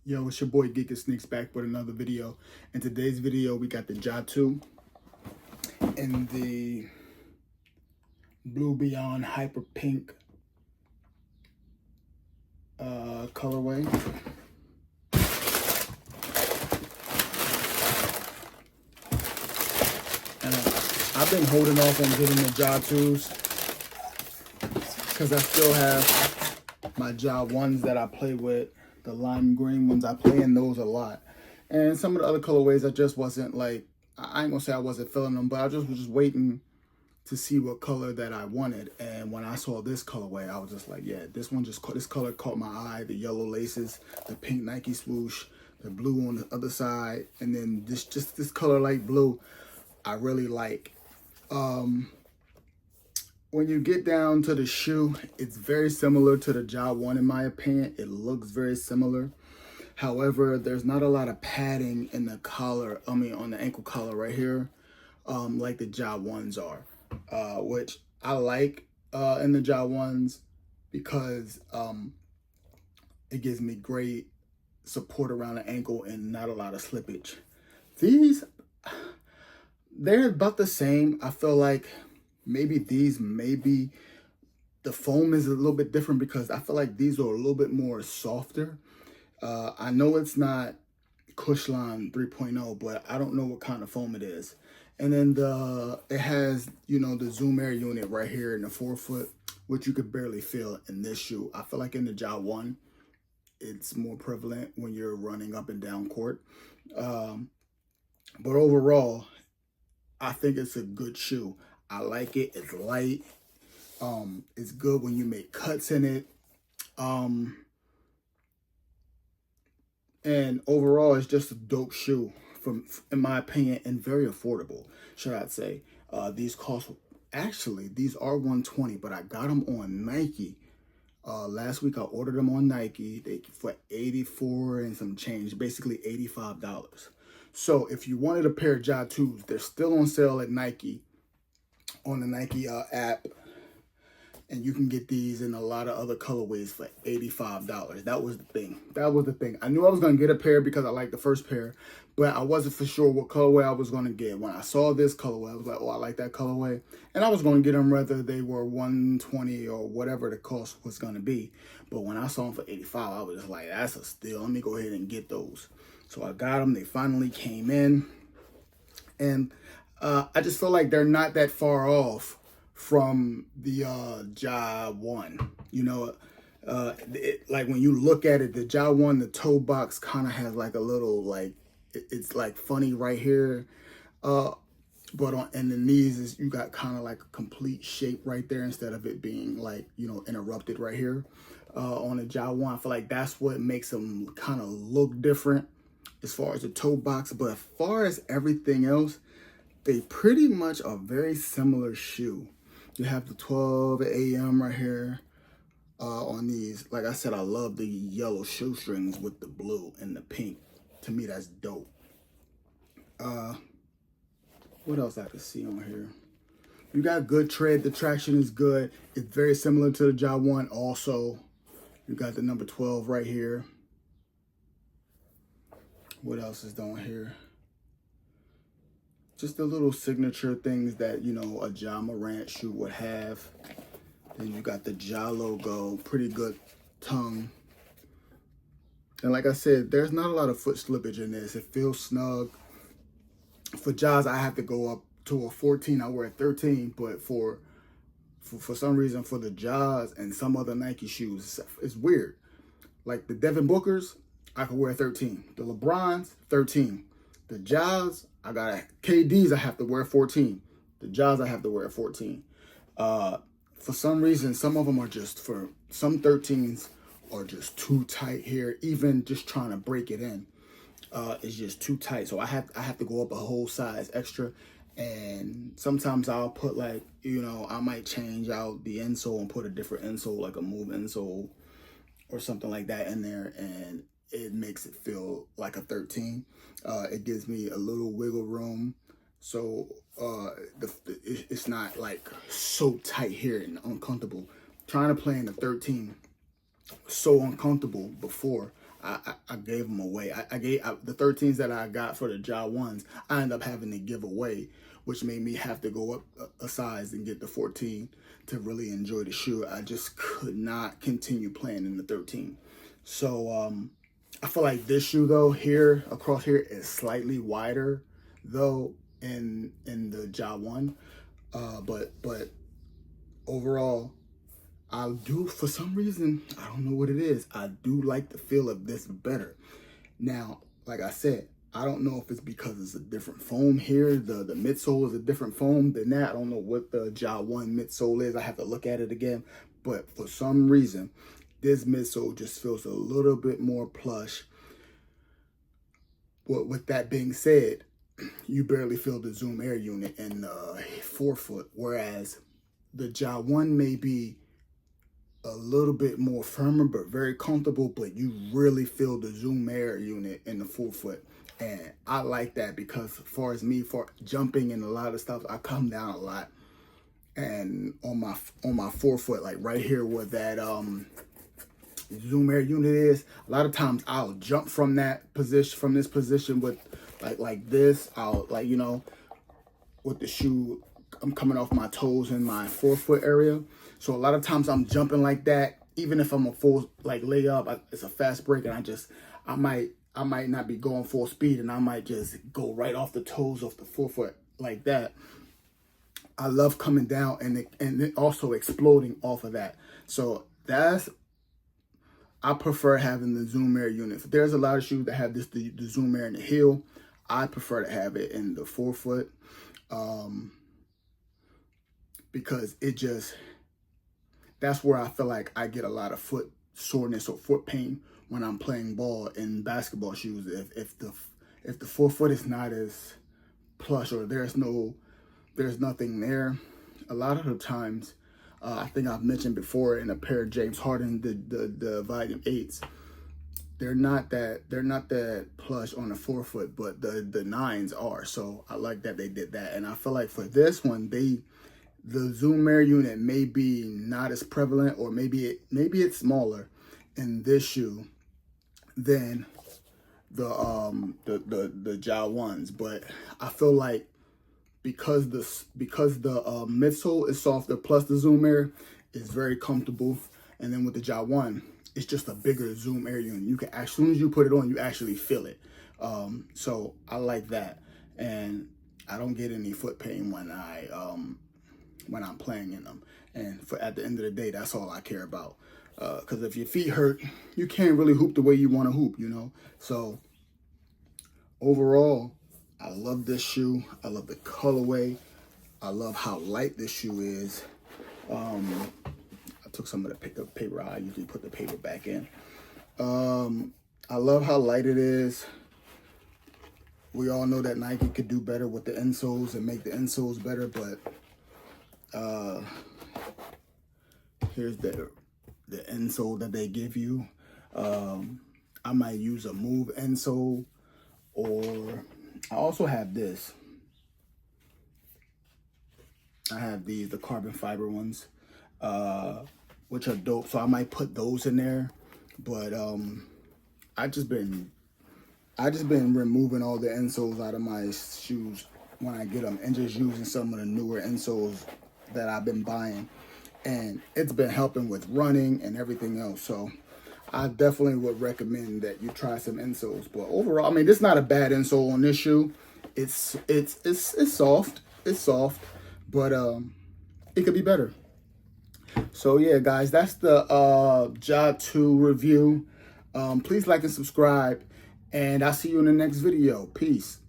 Yo, it's your boy Geek Sneaks back with another video. In today's video, we got the Ja 2 in the Blue Beyond Hyper Pink colorway. And I've been holding off on getting the Ja 2s because I still have my Ja 1s that I play with. The lime green ones, I play in those a lot. And some of the other colorways, I just wasn't like, I ain't gonna say I wasn't feeling them, but I just was just waiting to see what color that I wanted. And when I saw this colorway, I was just like, yeah, this color caught my eye. The yellow laces, the pink Nike swoosh, the blue on the other side, and then this color light blue, I really like. When you get down to the shoe, it's very similar to the Ja 1 in my opinion. It looks very similar. However, there's not a lot of padding in the collar, on the ankle collar right here, like the Ja 1s are, which I like in the Ja 1s because it gives me great support around the ankle and not a lot of slippage. These, they're about the same. I feel like maybe the foam is a little bit different because I feel like these are a little bit more softer. I know it's not Cushline 3.0, but I don't know what kind of foam it is. And then it has, the Zoom Air unit right here in the forefoot, which you could barely feel in this shoe. I feel like in the Ja 1, it's more prevalent when you're running up and down court. But overall, I think it's a good shoe. I like it. It's light. It's good when you make cuts in it. And overall, it's just a dope shoe, in my opinion, and very affordable, should I say. These are $120, but I got them on Nike. Last week I ordered them on Nike for $84 and some change, basically $85. So if you wanted a pair of Ja 2s, they're still on sale at Nike, on the Nike app. And you can get these in a lot of other colorways for $85. That was the thing. I knew I was going to get a pair because I liked the first pair, but I wasn't for sure what colorway I was going to get. When I saw this colorway, I was like, oh, I like that colorway. And I was going to get them whether they were $120 or whatever the cost was going to be. But when I saw them for $85, I was just like, that's a steal. Let me go ahead and get those. So I got them. They finally came in. And I just feel like they're not that far off from the Ja 1. Like when you look at it, the Ja 1, the toe box kind of has like a little, like, it's like funny right here. But in the knees, you got kind of like a complete shape right there instead of it being like, interrupted right here. On the Ja 1, I feel like that's what makes them kind of look different as far as the toe box. But as far as everything else, they pretty much are very similar shoe. You have the 12 AM right here on these. Like I said, I love the yellow shoestrings with the blue and the pink. To me, that's dope. What else I could see on here? You got good tread. The traction is good. It's very similar to the Ja 1 also. You got the number 12 right here. What else is down here? Just the little signature things that, a Ja Morant shoe would have. Then you got the Ja logo, pretty good tongue. And like I said, there's not a lot of foot slippage in this. It feels snug. For Ja's, I have to go up to a 14. I wear a 13, but for some reason, for the Ja's and some other Nike shoes, it's weird. Like the Devin Bookers, I could wear 13. The LeBrons, 13. The Ja's, I got KDs, I have to wear 14. The Ja's, I have to wear 14. For some reason, some of them are just, for some 13s are just too tight here. Even just trying to break it in, it's just too tight. So I have to go up a whole size extra. And sometimes I'll put like, I might change out the insole and put a different insole, like a move insole or something like that in there, and it makes it feel like a 13. It gives me a little wiggle room, so it's not like so tight here and uncomfortable. Trying to play in the 13 was so uncomfortable before. I gave them away. I gave the 13s that I got for the Ja 1s, I ended up having to give away, which made me have to go up a size and get the 14 to really enjoy the shoe. I just could not continue playing in the 13. So I feel like this shoe though, here across here, is slightly wider though in the Ja 1. But overall, I do, for some reason, I don't know what it is, I do like the feel of this better. Now, like I said, I don't know if it's because it's a different foam here. The midsole is a different foam than that. I don't know what the Ja 1 midsole is. I have to look at it again. But for some reason, this midsole just feels a little bit more plush. But with that being said, you barely feel the Zoom Air unit in the forefoot, whereas the Ja 1 may be a little bit more firmer but very comfortable, but you really feel the Zoom Air unit in the forefoot. And I like that because as far as me, for jumping and a lot of stuff, I come down a lot. And on my forefoot, like right here where that Zoom Air unit is, a lot of times I'll jump from that position, from this position with like this. I'll, like, you know, with the shoe, I'm coming off my toes in my forefoot area. So a lot of times I'm jumping like that, even if I'm a full like layup, it's a fast break, and I might not be going full speed, and I might just go right off the toes of the forefoot like that. I love coming down and it also exploding off of that. So I prefer having the Zoom Air unit. There's a lot of shoes that have the Zoom Air in the heel. I prefer to have it in the forefoot because that's where I feel like I get a lot of foot soreness or foot pain when I'm playing ball in basketball shoes. If the forefoot is not as plush, or there's nothing there, a lot of the times, I think I've mentioned before, in a pair of James Harden, the Volume 8s, they're not that plush on the forefoot, but the 9s are. So I like that they did that. And I feel like for this one, the Zoom Air unit may be not as prevalent, or maybe it's smaller in this shoe than the Ja 1s. But I feel like because the midsole is softer, plus the Zoom Air is very comfortable, and then with the Ja 1, it's just a bigger Zoom Air unit. You can, as soon as you put it on, you actually feel it. So I like that, and I don't get any foot pain when I'm playing in them. And at the end of the day, that's all I care about. Because if your feet hurt, you can't really hoop the way you want to hoop, you know. So overall, I love this shoe. I love the colorway. I love how light this shoe is. I took some of the paper out. I usually put the paper back in. I love how light it is. We all know that Nike could do better with the insoles and make the insoles better, but here's the insole that they give you. I might use a Move insole, or I also have this. I have the carbon fiber ones, which are dope. So I might put those in there. But I just been removing all the insoles out of my shoes when I get them, and just using some of the newer insoles that I've been buying, and it's been helping with running and everything else. So I definitely would recommend that you try some insoles. But overall, I mean, this is not a bad insole on this shoe. It's soft. It's soft, but it could be better. So yeah, guys, that's the Ja 2 review. Please like and subscribe, and I'll see you in the next video. Peace.